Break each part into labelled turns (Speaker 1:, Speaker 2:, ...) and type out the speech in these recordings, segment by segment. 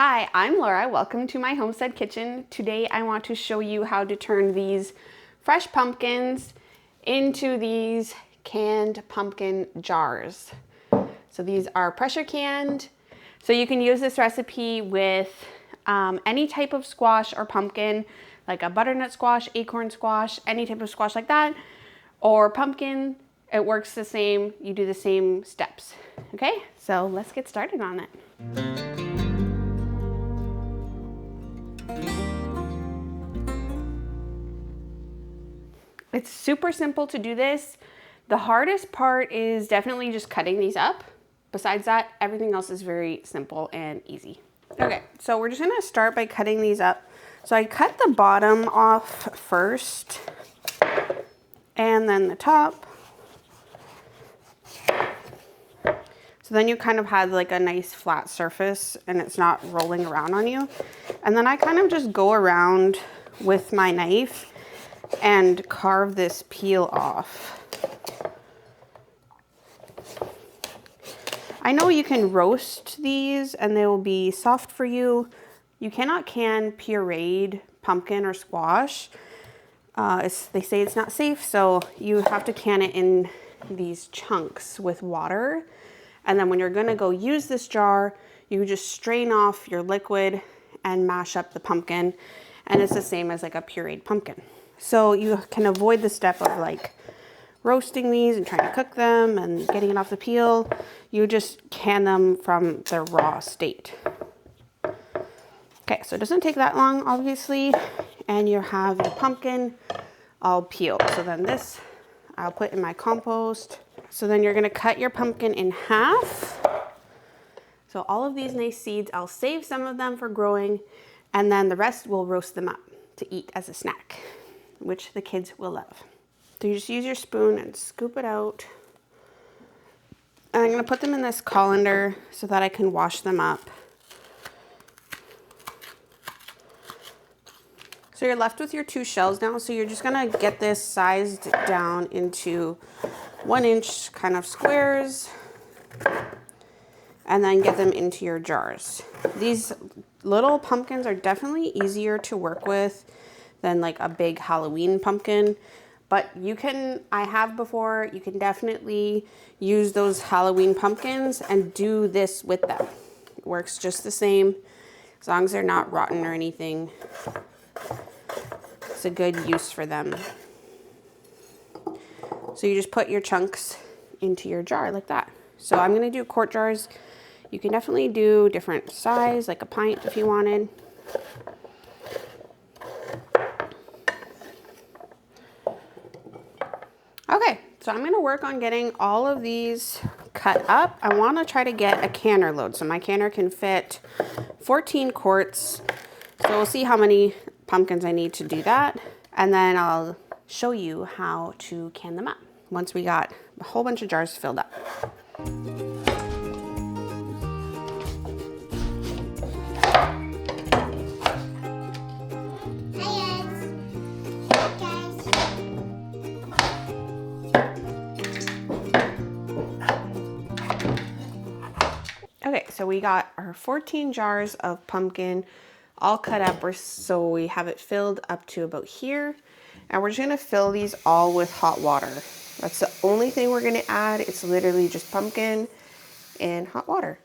Speaker 1: Hi, I'm Laura. Welcome to my homestead kitchen. Today I want to show you how to turn these fresh pumpkins into these canned pumpkin jars. So these are pressure canned. So you can use this recipe with any type of squash or pumpkin, like a butternut squash, acorn squash, any type of squash like that, or pumpkin. It works the same. You do the same steps. Okay, so let's get started on it. It's super simple to do this. The hardest part is definitely just cutting these up. Besides that, everything else is very simple and easy. Okay, so we're just gonna start by cutting these up. So I cut the bottom off first, and then the top. So then you kind of have like a nice flat surface and it's not rolling around on you. And then I kind of just go around with my knife and carve this peel off. I know you can roast these and they will be soft for you. You cannot can pureed pumpkin or squash. They say it's not safe, so you have to can it in these chunks with water. And then when you're gonna go use this jar, you just strain off your liquid and mash up the pumpkin. And it's the same as like a pureed pumpkin. So you can avoid the step of like roasting these and trying to cook them and getting it off the peel. You just can them from their raw state. Okay, so it doesn't take that long, obviously. And you have your pumpkin all peeled. So then this I'll put in my compost. So then you're gonna cut your pumpkin in half. So all of these nice seeds, I'll save some of them for growing, and then the rest we'll roast them up to eat as a snack, which the kids will love. So you just use your spoon and scoop it out. And I'm gonna put them in this colander so that I can wash them up. So you're left with your two shells now. So you're just gonna get this sized down into 1-inch kind of squares and then get them into your jars. These little pumpkins are definitely easier to work with than like a big Halloween pumpkin, but you can definitely use those Halloween pumpkins and do this with them. It works just the same as long as they're not rotten or anything. It's a good use for them. So you just put your chunks into your jar like that. So I'm gonna do quart jars. You can definitely do different size, like a pint if you wanted. Okay, so I'm gonna work on getting all of these cut up. I wanna try to get a canner load. So my canner can fit 14 quarts. So we'll see how many pumpkins I need to do that. And then I'll show you how to can them up once we got a whole bunch of jars filled up. Okay, so we got our 14 jars of pumpkin all cut up, so we have it filled up to about here. And we're just gonna fill these all with hot water. That's the only thing we're gonna add. It's literally just pumpkin and hot water.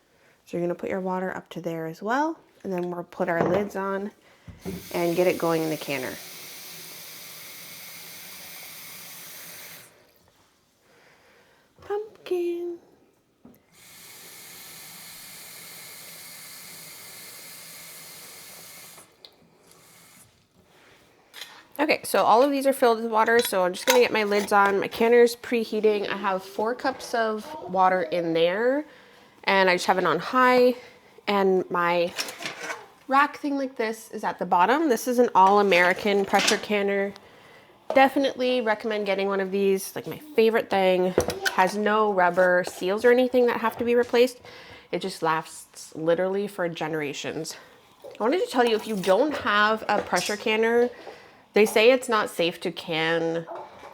Speaker 1: So you're gonna put your water up to there as well. And then we'll put our lids on and get it going in the canner. Pumpkin. Okay, so all of these are filled with water, so I'm just gonna get my lids on. My canner's preheating. I have 4 cups of water in there, and I just have it on high, and my rack thing like this is at the bottom. This is an all-American pressure canner. Definitely recommend getting one of these. Like my favorite thing. Has no rubber seals or anything that have to be replaced. It just lasts literally for generations. I wanted to tell you, if you don't have a pressure canner, they say it's not safe to can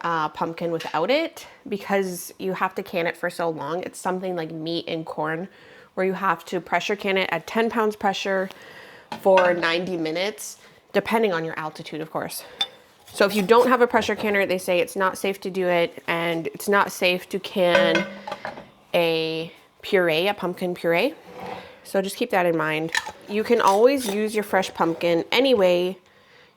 Speaker 1: pumpkin without it because you have to can it for so long. It's something like meat and corn where you have to pressure can it at 10 pounds pressure for 90 minutes, depending on your altitude, of course. So if you don't have a pressure canner, they say it's not safe to do it, and it's not safe to can a puree, a pumpkin puree. So just keep that in mind. You can always use your fresh pumpkin anyway.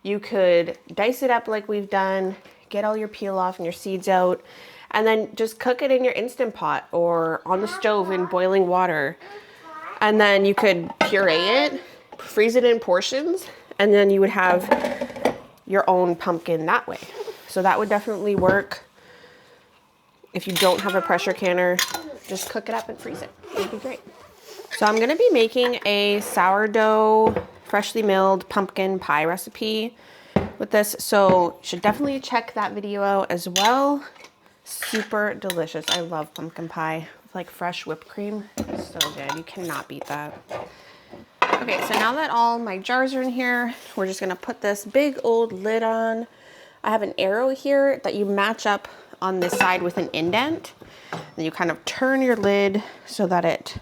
Speaker 1: You could dice it up like we've done, get all your peel off and your seeds out, and then just cook it in your Instant Pot or on the stove in boiling water. And then you could puree it, freeze it in portions, and then you would have your own pumpkin that way. So that would definitely work. If you don't have a pressure canner, just cook it up and freeze it. It'd be great. So I'm gonna be making a sourdough, freshly milled pumpkin pie recipe with this. So you should definitely check that video out as well. Super delicious. I love pumpkin pie with like fresh whipped cream. So good. You cannot beat that. Okay, so now that all my jars are in here, we're just gonna put this big old lid on. I have an arrow here that you match up on this side with an indent. And you kind of turn your lid so that it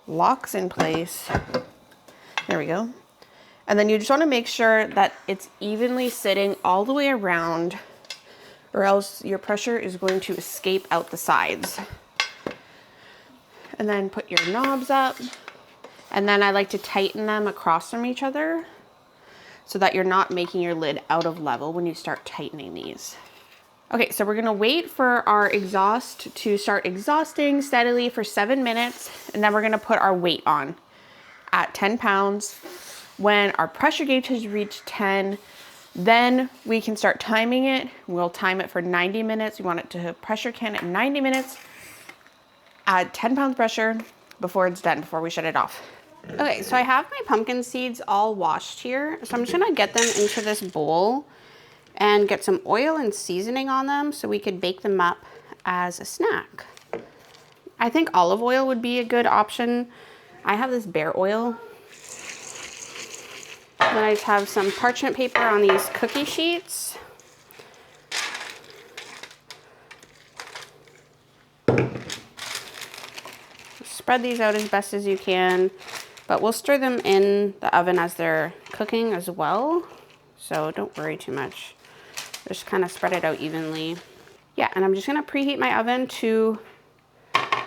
Speaker 1: locks in place. There we go. And then you just want to make sure that it's evenly sitting all the way around, or else your pressure is going to escape out the sides. And then put your knobs up. And then I like to tighten them across from each other so that you're not making your lid out of level when you start tightening these. Okay, so we're gonna wait for our exhaust to start exhausting steadily for 7 minutes, and then we're gonna put our weight on at 10 pounds. When our pressure gauge has reached 10, then we can start timing it. We'll time it for 90 minutes. We want it to pressure can at 90 minutes at 10 pounds pressure before it's done, before we shut it off. Okay, so I have my pumpkin seeds all washed here. So I'm just gonna get them into this bowl and get some oil and seasoning on them so we could bake them up as a snack. I think olive oil would be a good option. I have this bear oil. Then I just have some parchment paper on these cookie sheets. Spread these out as best as you can, but we'll stir them in the oven as they're cooking as well. So don't worry too much. Just kind of spread it out evenly. Yeah, and I'm just gonna preheat my oven to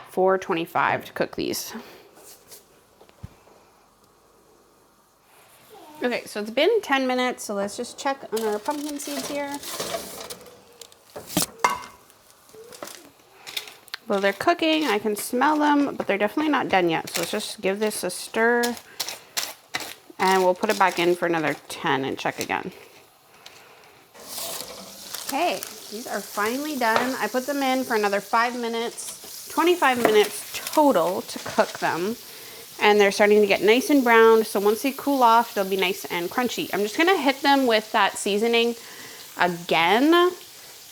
Speaker 1: 425 to cook these. Okay, so it's been 10 minutes, so let's just check on our pumpkin seeds here. Well, they're cooking, I can smell them, but they're definitely not done yet. So let's just give this a stir, and we'll put it back in for another 10 and check again. Okay, these are finally done. I put them in for another 5 minutes, 25 minutes total to cook them. And they're starting to get nice and brown. So once they cool off, they'll be nice and crunchy. I'm just gonna hit them with that seasoning again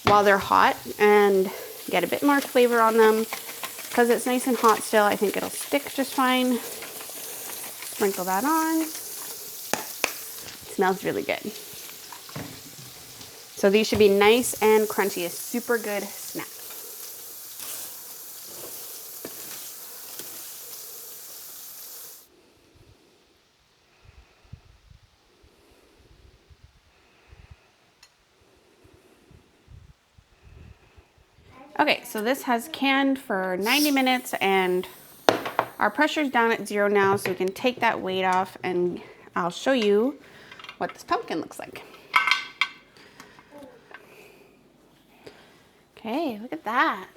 Speaker 1: while they're hot and get a bit more flavor on them. Because it's nice and hot still, I think it'll stick just fine. Sprinkle that on. It smells really good. So these should be nice and crunchy, a super good snack. Okay, so this has canned for 90 minutes and our pressure's down at 0 now, so we can take that weight off and I'll show you what this pumpkin looks like. Okay, look at that.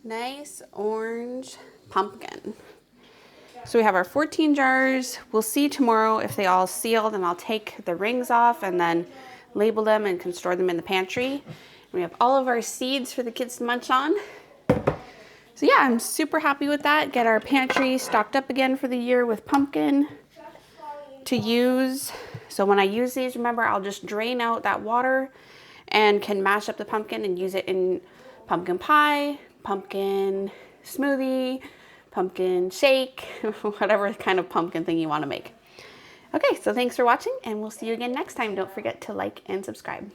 Speaker 1: Nice orange pumpkin. So we have our 14 jars. We'll see tomorrow if they all sealed, and I'll take the rings off and then label them and can store them in the pantry. We have all of our seeds for the kids to munch on. So yeah, I'm super happy with that. Get our pantry stocked up again for the year with pumpkin to use. So when I use these, remember, I'll just drain out that water and can mash up the pumpkin and use it in pumpkin pie, pumpkin smoothie, pumpkin shake, whatever kind of pumpkin thing you want to make. Okay, so thanks for watching, and we'll see you again next time. Don't forget to like and subscribe.